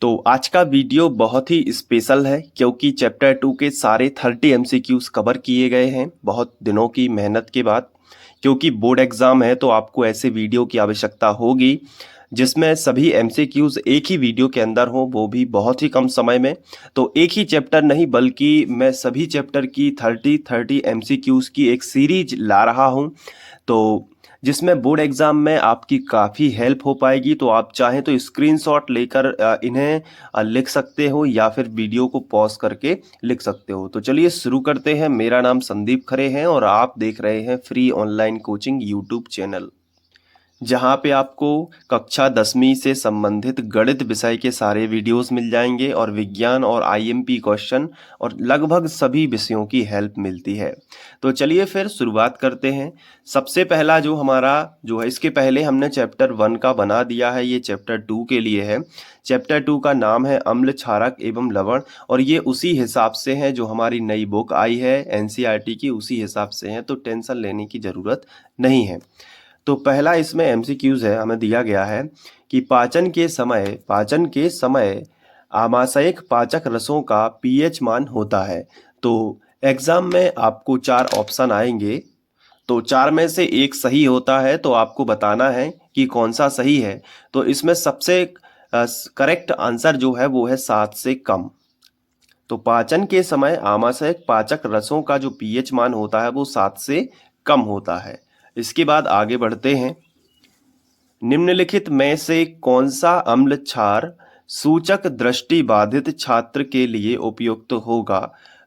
तो आज का वीडियो बहुत ही स्पेशल है क्योंकि चैप्टर 2 के सारे 30 एमसीक्यूज कवर किए गए हैं बहुत दिनों की मेहनत के बाद। क्योंकि बोर्ड एग्जाम है तो आपको ऐसे वीडियो की आवश्यकता होगी जिसमें सभी एमसीक्यूज एक ही वीडियो के अंदर हो, वो भी बहुत ही कम समय में। तो एक ही चैप्टर नहीं बल्कि मैं सभी चैप्टर की 30 एमसीक्यूज की एक सीरीज ला रहा हूँ, तो जिसमें बोर्ड एग्जाम में आपकी काफ़ी हेल्प हो पाएगी। तो आप चाहें तो स्क्रीनशॉट लेकर इन्हें लिख सकते हो या फिर वीडियो को पॉज करके लिख सकते हो। तो चलिए शुरू करते हैं। मेरा नाम संदीप खरे है और आप देख रहे हैं free online coaching YouTube channel, जहाँ पे आपको कक्षा 10वीं से संबंधित गणित विषय के सारे वीडियोस मिल जाएंगे और विज्ञान और आईएमपी क्वेश्चन और लगभग सभी विषयों की हेल्प मिलती है। तो चलिए फिर शुरुआत करते हैं। सबसे पहला जो हमारा जो है, इसके पहले हमने चैप्टर 1 का बना दिया है, ये चैप्टर 2 के लिए है। चैप्टर 2 का नाम है अम्ल क्षारक एवं लवण और ये उसी हिसाब से है जो हमारी नई बुक आई है एनसीईआरटी की, उसी हिसाब से है, तो टेंशन लेने की ज़रूरत नहीं है। तो पहला इसमें एमसीक्यूज है, हमें दिया गया है कि पाचन के समय आमाशयिक पाचक रसों का पीएच मान होता है। तो एग्जाम में आपको 4 ऑप्शन आएंगे, तो 4 में से एक सही होता है, तो आपको बताना है कि कौन सा सही है। तो इसमें सबसे करेक्ट आंसर जो है वो है 7 से कम। तो पाचन के समय आमाशयिक पाचक रसों का जो पीएच मान होता है वो 7 से कम होता है। इसके बाद आगे बढ़ते हैं। निम्नलिखित में से कौन सा अम्ल क्षार सूचक दृष्टि बाधित छात्र के लिए उपयुक्त होगा?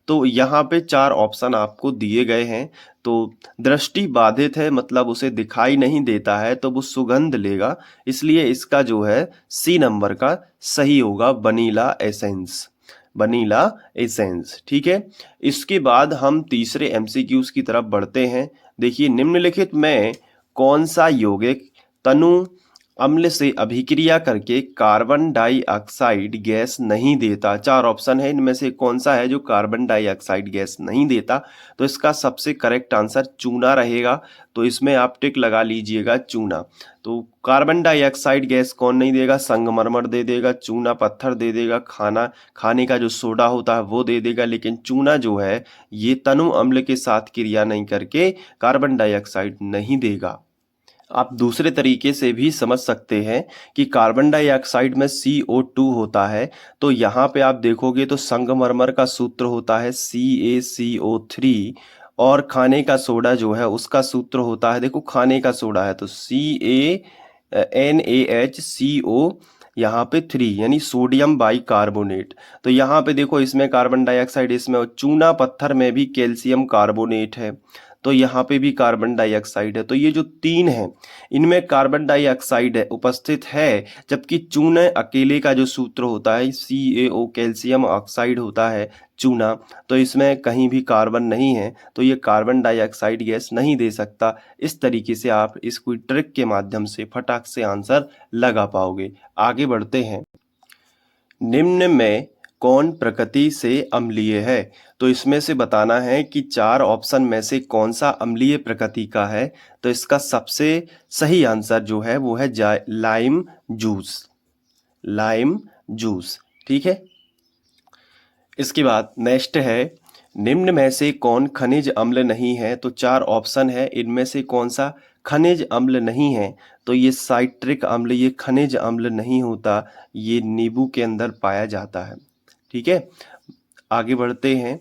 तो यहाँ पे 4 ऑप्शन आपको दिए गए हैं। तो दृष्टि बाधित है मतलब उसे दिखाई नहीं देता है, तो वो सुगंध लेगा, इसलिए इसका जो है सी नंबर का सही होगा, वनीला एसेंस। वनीला एसेंस, ठीक है। इसके बाद हम तीसरे एमसीक्यूज की तरफ बढ़ते हैं। देखिए, निम्नलिखित में कौन सा यौगिक तनु अम्ल से अभिक्रिया करके कार्बन डाइऑक्साइड गैस नहीं देता? 4 ऑप्शन है, इनमें से कौन सा है जो कार्बन डाइऑक्साइड गैस नहीं देता? तो इसका सबसे करेक्ट आंसर चूना रहेगा। तो इसमें आप टिक लगा लीजिएगा, चूना। तो कार्बन डाइऑक्साइड गैस कौन नहीं देगा? संगमरमर दे देगा, चूना पत्थर दे देगा, खाने का जो सोडा होता है वो दे देगा, लेकिन चूना जो है ये तनु अम्ल के साथ क्रिया नहीं करके कार्बन डाइऑक्साइड नहीं देगा। आप दूसरे तरीके से भी समझ सकते हैं कि कार्बन डाइऑक्साइड में CO2 होता है, तो यहाँ पे आप देखोगे तो संगमरमर का सूत्र होता है CaCO3 और खाने का सोडा जो है उसका सूत्र होता है, देखो खाने का सोडा है तो CaNaHCO यहाँ पे 3 यानी सोडियम बाइकार्बोनेट। तो यहाँ पे देखो इसमें कार्बन डाइऑक्साइड, इसमें चूना पत्थर में भी कैल्शियम कार्बोनेट है, तो यहाँ पे भी कार्बन डाइऑक्साइड है। तो ये जो 3 है इनमें कार्बन डाइऑक्साइड है उपस्थित है, जबकि चूने अकेले का जो सूत्र होता है CaO कैल्शियम ऑक्साइड होता है चूना, तो इसमें कहीं भी कार्बन नहीं है, तो ये कार्बन डाइऑक्साइड गैस नहीं दे सकता। इस तरीके से आप इस कोई ट्रिक के माध्यम से फटाक से आंसर लगा पाओगे। आगे बढ़ते हैं। निम्न में कौन प्रकृति से अम्लीय है? तो इसमें से बताना है कि 4 ऑप्शन में से कौन सा अम्लीय प्रकृति का है। तो इसका सबसे सही आंसर जो है वो है लाइम जूस। लाइम जूस, ठीक है। इसके बाद नेक्स्ट है, निम्न में से कौन खनिज अम्ल नहीं है? तो 4 ऑप्शन है, इनमें से कौन सा खनिज अम्ल नहीं है? तो ये साइट्रिक अम्ल, ये खनिज अम्ल नहीं होता, ये नींबू के अंदर पाया जाता है, ठीक है। आगे बढ़ते हैं।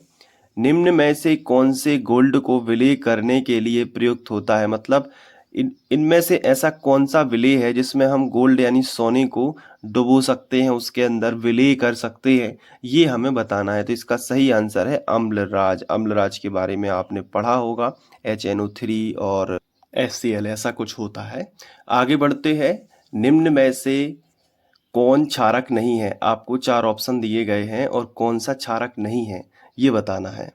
निम्न में से कौन से गोल्ड को विलय करने के लिए प्रयुक्त होता है? मतलब इनमें से ऐसा कौन सा विलय है जिसमें हम गोल्ड यानी सोने को डुबो सकते हैं, उसके अंदर विलय कर सकते हैं, ये हमें बताना है। तो इसका सही आंसर है अम्लराज। अम्लराज के बारे में आपने पढ़ा होगा, HNO3 और HCl ऐसा कुछ होता है। आगे बढ़ते हैं। निम्न में से कौन क्षारक नहीं है? आपको 4 ऑप्शन दिए गए हैं और कौन सा क्षारक नहीं है ये बताना है।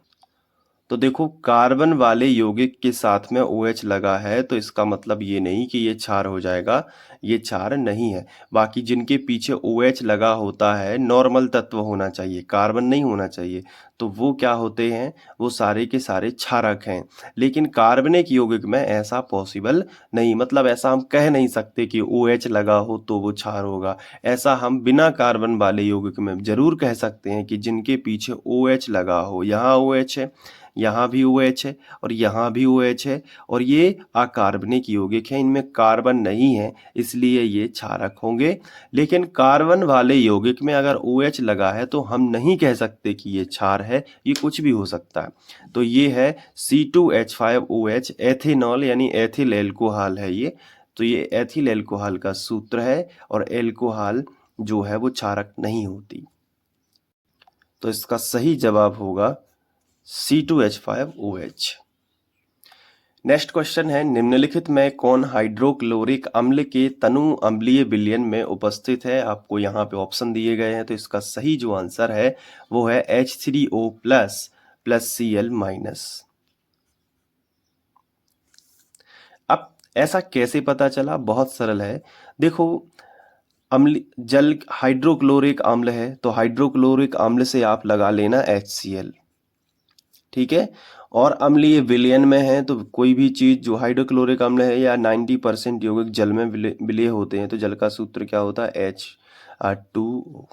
तो देखो कार्बन वाले यौगिक के साथ में OH लगा है तो इसका मतलब ये नहीं कि ये क्षार हो जाएगा, ये क्षार नहीं है। बाकी जिनके पीछे OH लगा होता है, नॉर्मल तत्व होना चाहिए, कार्बन नहीं होना चाहिए, तो वो क्या होते हैं, वो सारे के सारे क्षारक हैं। लेकिन कार्बनिक यौगिक में ऐसा पॉसिबल नहीं, मतलब ऐसा हम कह नहीं सकते कि OH लगा हो तो वो क्षार होगा। ऐसा हम बिना कार्बन वाले यौगिक में जरूर कह सकते हैं कि जिनके पीछे OH लगा हो, यहाँ OH है, यहाँ भी OH है और यहाँ भी OH है और ये अकार्बनिक यौगिक है, इनमें कार्बन नहीं है, इसलिए ये क्षारक होंगे। लेकिन कार्बन वाले यौगिक में अगर OH लगा है तो हम नहीं कह सकते कि ये क्षार है, ये कुछ भी हो सकता है। तो ये है C2H5OH एथेनॉल यानी एथिल एल्कोहल है ये। तो ये एथिल एल्कोहल का सूत्र है और एल्कोहल जो है वो क्षारक नहीं होती। तो इसका सही जवाब होगा C2H5OH। नेक्स्ट क्वेश्चन है, निम्नलिखित में कौन हाइड्रोक्लोरिक अम्ल के तनु अम्लीय विलयन में उपस्थित है? आपको यहाँ पे ऑप्शन दिए गए हैं, तो इसका सही जो आंसर है वो है H3O प्लस Cl माइनस। अब ऐसा कैसे पता चला? बहुत सरल है। देखो अम्ल जल हाइड्रोक्लोरिक अम्ल है तो हाइड्रोक्लोरिक अम्ल से आप लगा लेना HCl, ठीक है। और अम्लीय विलयन में है तो कोई भी चीज जो हाइड्रोक्लोरिक अम्ल है या 90% यौगिक जल में विलय होते हैं तो जल का सूत्र क्या होता है? H2O,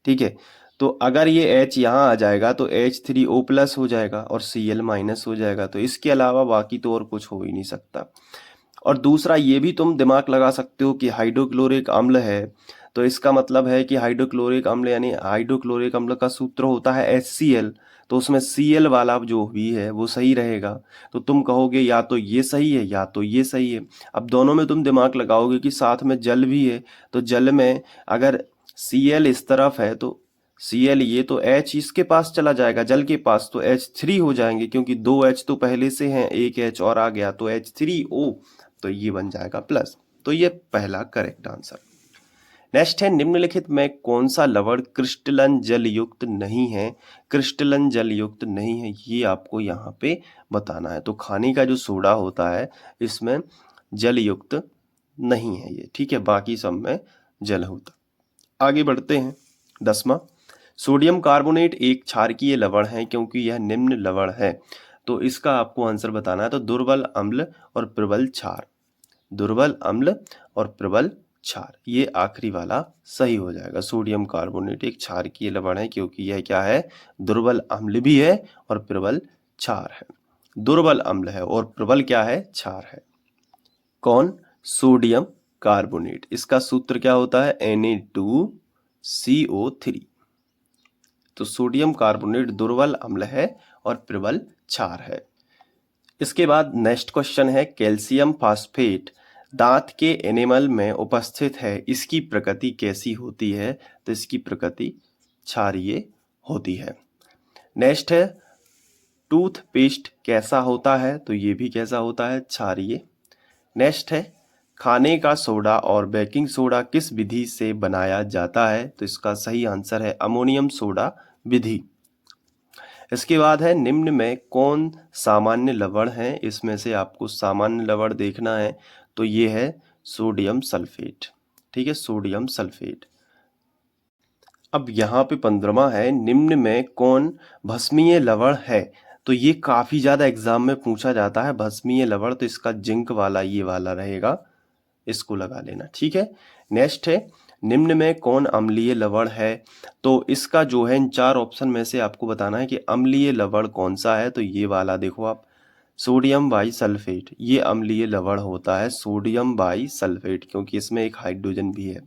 ठीक है। तो अगर ये H यहाँ आ जाएगा तो H3O प्लस हो जाएगा और Cl माइनस हो जाएगा। तो इसके अलावा बाकी तो और कुछ हो ही नहीं सकता। और दूसरा ये भी तुम दिमाग लगा सकते हो कि हाइड्रोक्लोरिक अम्ल है तो इसका मतलब है कि हाइड्रोक्लोरिक अम्ल यानी हाइड्रोक्लोरिक अम्ल का सूत्र होता है HCl, तो उसमें Cl वाला जो भी है वो सही रहेगा। तो तुम कहोगे या तो ये सही है या तो ये सही है। अब दोनों में तुम दिमाग लगाओगे कि साथ में जल भी है, तो जल में अगर Cl इस तरफ है तो Cl ये तो H इसके पास चला जाएगा जल के पास, तो H3 हो जाएंगे क्योंकि 2 H तो पहले से हैं, एक H और आ गया तो H3O, तो ये बन जाएगा प्लस। तो ये पहला करेक्ट आंसर। नेक्स्ट है, निम्नलिखित में कौन सा लवण क्रिस्टलन जल युक्त नहीं है? क्रिस्टलन जल युक्त नहीं है ये आपको यहाँ पे बताना है। तो खाने का जो सोडा होता है इसमें जल युक्त नहीं है ये, ठीक है, बाकी सब में जल होता। आगे बढ़ते हैं। 10वां, सोडियम कार्बोनेट एक क्षारकीय लवण है क्योंकि यह निम्न लवण है। तो इसका आपको आंसर बताना है। तो दुर्बल अम्ल और प्रबल क्षार, दुर्बल अम्ल और प्रबल क्षार, ये आखिरी वाला सही हो जाएगा। सोडियम कार्बोनेट एक क्षारकीय लवण है क्योंकि यह क्या है? दुर्बल अम्ल भी है और प्रबल क्षार है। दुर्बल अम्ल है और प्रबल क्या है? क्षार है। कौन? Sodium carbonate. इसका सूत्र क्या होता है? Na2CO3। तो सोडियम कार्बोनेट दुर्बल अम्ल है और प्रबल क्षार है। इसके बाद नेक्स्ट क्वेश्चन है, कैल्शियम फास्फेट दांत के एनिमल में उपस्थित है, इसकी प्रकृति कैसी होती है? तो इसकी प्रकृति क्षारीय होती है। नेक्स्ट है, टूथपेस्ट कैसा होता है? तो ये भी कैसा होता है? क्षारीय। नेक्स्ट है, खाने का सोडा और बेकिंग सोडा किस विधि से बनाया जाता है? तो इसका सही आंसर है अमोनियम सोडा विधि। इसके बाद है, निम्न में कौन सामान्य लवण है? इसमें से आपको सामान्य लवण देखना है तो ये है सोडियम सल्फेट, ठीक है, सोडियम सल्फेट। अब यहाँ पे 15वां है, निम्न में कौन भस्मीय लवण है? तो ये काफी ज्यादा एग्जाम में पूछा जाता है भस्मीय लवण, तो इसका जिंक वाला ये वाला रहेगा, इसको लगा लेना, ठीक है। नेक्स्ट है, निम्न में कौन अम्लीय लवण है? तो इसका जो है इन 4 ऑप्शन में से आपको बताना है कि अम्लीय लवण कौन सा है। तो ये वाला देखो आप, सोडियम बाईसल्फेट, ये अम्लीय लवण होता है सोडियम बाईसल्फेट, क्योंकि इसमें एक हाइड्रोजन भी है,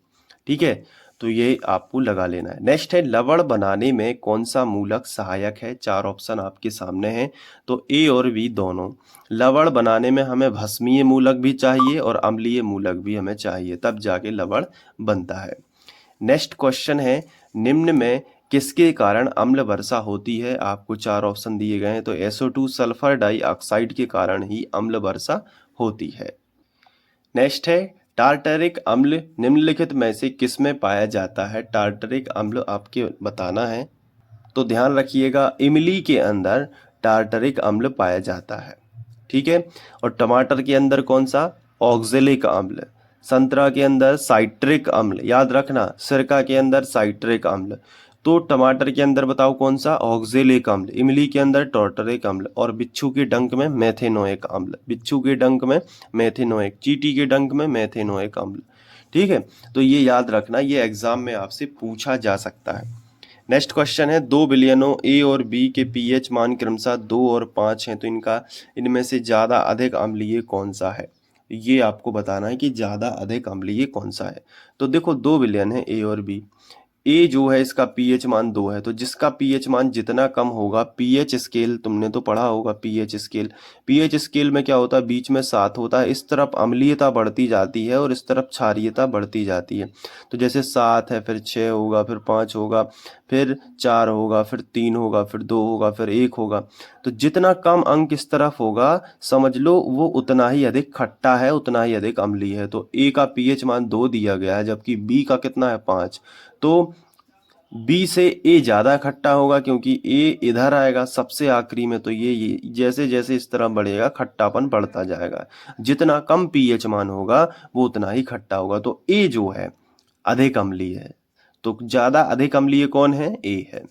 ठीक है। तो ये आपको लगा लेना है। नेक्स्ट है, लवण बनाने में कौन सा मूलक सहायक है? 4 ऑप्शन आपके सामने हैं, तो ए और बी दोनों। लवण बनाने में हमें भस्मीय मूलक भी चाहिए और अम्लीय मूलक भी हमें चाहिए, तब जाके लवण बनता है। नेक्स्ट क्वेश्चन है, निम्न में किसके कारण अम्ल वर्षा होती है? आपको 4 ऑप्शन दिए गए हैं, तो SO2 सल्फर डाइऑक्साइड के कारण ही अम्ल वर्षा होती है। नेक्स्ट है, टार्टरिक अम्ल निम्नलिखित में से किसमें पाया जाता है? टार्टरिक अम्ल आपके बताना है। तो ध्यान रखिएगा, इमली के अंदर टार्टरिक अम्ल पाया जाता है। ठीक है, और टमाटर के अंदर कौन सा, ऑक्जेलिक अम्ल, संतरा के अंदर साइट्रिक अम्ल, याद रखना सिरका के अंदर साइट्रिक अम्ल, तो टमाटर के अंदर बताओ कौन सा, ऑक्जेलिक अम्ल, इमली के अंदर टार्टरिक अम्ल, और बिच्छू के डंक में मेथेनोइक अम्ल, बिच्छू के डंक में मेथेनोइक, चींटी के डंक में मेथेनोइक अम्ल। ठीक है, तो ये याद रखना, ये एग्जाम में आपसे पूछा जा सकता है। नेक्स्ट क्वेश्चन है, 2 विलयनों ए और बी के पीएच मान क्रमशः 2 और 5 हैं, तो इनमें से ज़्यादा अधिक अम्लीय कौन सा है, ये आपको बताना है कि ज़्यादा अधिक अम्लीय कौन सा है। तो देखो 2 विलयन है ए और बी, ए जो है इसका पीएच मान 2 है, तो जिसका पीएच मान जितना कम होगा, पीएच स्केल तुमने तो पढ़ा होगा, पीएच स्केल में क्या होता है, बीच में 7 होता है, इस तरफ अम्लीयता बढ़ती जाती है और इस तरफ क्षारीयता बढ़ती जाती है। तो जैसे 7 है, फिर 6 होगा, फिर 5 होगा, फिर 4 होगा, फिर 3 होगा, फिर 2 होगा, फिर 1 होगा। तो जितना कम अंक इस तरफ होगा, समझ लो वो उतना ही अधिक खट्टा है, उतना ही अधिक अम्लीय है। तो ए का पीएच मान 2 दिया गया है, जबकि बी का कितना है, 5। तो बी से ए ज़्यादा खट्टा होगा, क्योंकि ए इधर आएगा सबसे आखिरी में, तो ये जैसे जैसे इस तरह बढ़ेगा खट्टापन बढ़ता जाएगा। जितना कम पीएच मान होगा वो उतना ही खट्टा होगा। तो ए जो है अधिक अम्लीय है, तो ज़्यादा अधिक अम्लीय कौन है, ए है।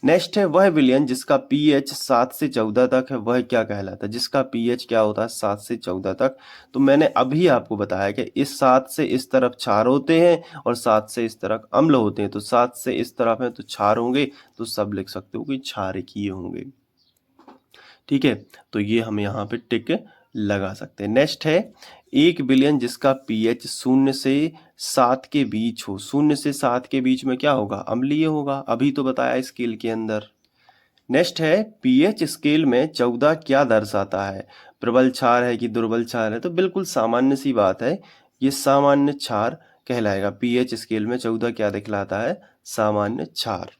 नेक्स्ट है, वह विलयन जिसका पीएच 7 से 14 तक है, वह क्या कहलाता है, जिसका पीएच क्या होता है, 7 से 14 तक। तो मैंने अभी आपको बताया कि इस 7 से इस तरफ क्षार होते हैं और 7 से इस तरफ अम्ल होते हैं। तो 7 से इस तरफ है तो क्षार होंगे, तो सब लिख सकते हो कि क्षारकीय होंगे। ठीक है, तो ये हम यहाँ पे टिक लगा सकते हैं। नेक्स्ट है, 1 विलयन जिसका पीएच 0 से 7 के बीच हो, 0 से 7 के बीच में क्या होगा, अम्लीय होगा, अभी तो बताया स्केल के अंदर। नेक्स्ट है, पीएच स्केल में 14 क्या दर्शाता है, प्रबल क्षार है कि दुर्बल क्षार है, तो बिल्कुल सामान्य सी बात है, ये सामान्य क्षार कहलाएगा। पीएच स्केल में 14 क्या दिखलाता है, सामान्य क्षार।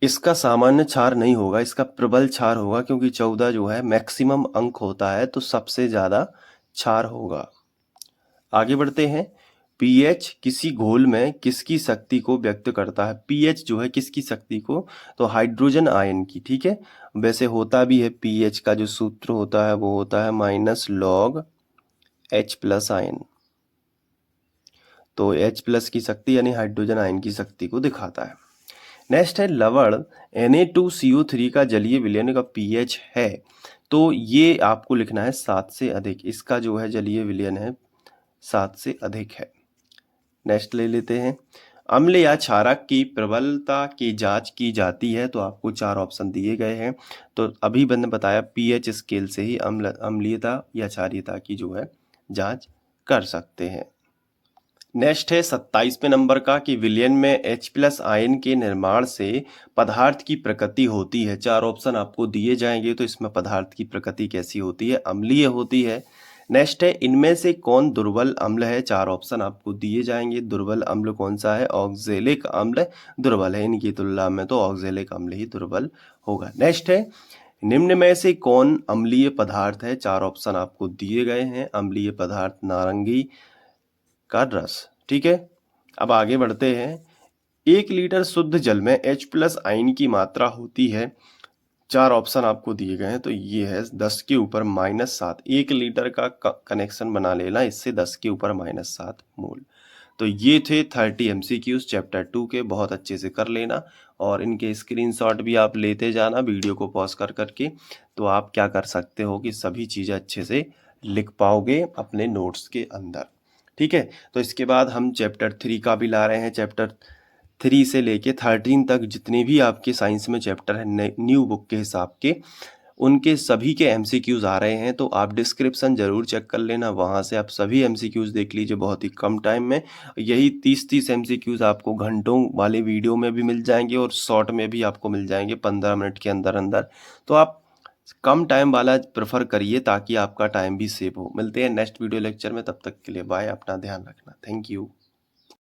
इसका सामान्य क्षार नहीं होगा, इसका प्रबल क्षार होगा, क्योंकि 14 जो है मैक्सिमम अंक होता है, तो सबसे ज्यादा क्षार होगा। आगे बढ़ते हैं, पीएच किसी घोल में किसकी शक्ति को व्यक्त करता है, पीएच जो है किसकी शक्ति को, तो हाइड्रोजन आयन की। ठीक है, वैसे होता भी है, पीएच का जो सूत्र होता है वो होता है -log H+ आयन, तो H+ की शक्ति यानी हाइड्रोजन आयन की शक्ति को दिखाता है। नेक्स्ट है, लवण Na2CO3 का जलीय विलयन का पीएच है, तो ये आपको लिखना है 7 से अधिक, इसका जो है जलीय विलयन है 7 से अधिक है। नेक्स्ट ले लेते हैं, अम्ल या क्षारक की प्रबलता की जांच की जाती है, तो आपको 4 ऑप्शन दिए गए हैं। तो अभी मैंने बताया पीएच स्केल से ही अम्लीयता या क्षारीयता की जो है जांच कर सकते हैं। नेक्स्ट है 27वें नंबर का, कि विलयन में H+ आयन के निर्माण से पदार्थ की प्रकृति होती है। 4 ऑप्शन आपको दिए जाएंगे, तो इसमें पदार्थ की प्रकृति कैसी होती है, अम्लीय होती है। नेक्स्ट है, इनमें से कौन दुर्बल अम्ल है, 4 ऑप्शन आपको दिए जाएंगे। दुर्बल अम्ल कौन सा है, ऑक्जेलिक अम्ल दुर्बल है, इनकी तुलना में तो ऑक्जेलिक अम्ल ही दुर्बल होगा। नेक्स्ट है, निम्न में से कौन अम्लीय पदार्थ है, 4 ऑप्शन आपको दिए गए हैं। अम्लीय पदार्थ नारंगी का रस। ठीक है, अब आगे बढ़ते हैं, 1 लीटर शुद्ध जल में H+ आयन की मात्रा होती है, 4 ऑप्शन आपको दिए गए हैं, तो ये है 10 के ऊपर -7। 1 लीटर का कनेक्शन बना लेना, इससे 10 के ऊपर -7 मोल। तो ये थे 30 MCQs चैप्टर 2 के, बहुत अच्छे से कर लेना, और इनके स्क्रीनशॉट भी आप लेते जाना वीडियो को पॉज कर करके, तो आप क्या कर सकते हो कि सभी चीज़ें अच्छे से लिख पाओगे अपने नोट्स के अंदर। ठीक है, तो इसके बाद हम चैप्टर 3 का भी ला रहे हैं। चैप्टर 3 से लेके 13 तक जितने भी आपके साइंस में चैप्टर है न्यू बुक के हिसाब के, उनके सभी के MCQs आ रहे हैं, तो आप डिस्क्रिप्शन जरूर चेक कर लेना, वहाँ से आप सभी MCQs देख लीजिए बहुत ही कम टाइम में। यही 30 MCQs आपको घंटों वाले वीडियो में भी मिल जाएंगे और शॉर्ट में भी आपको मिल जाएंगे 15 मिनट के अंदर अंदर। तो आप कम टाइम वाला प्रेफर करिए, ताकि आपका टाइम भी सेव हो। मिलते हैं नेक्स्ट वीडियो लेक्चर में, तब तक के लिए बाय, अपना ध्यान रखना, थैंक यू।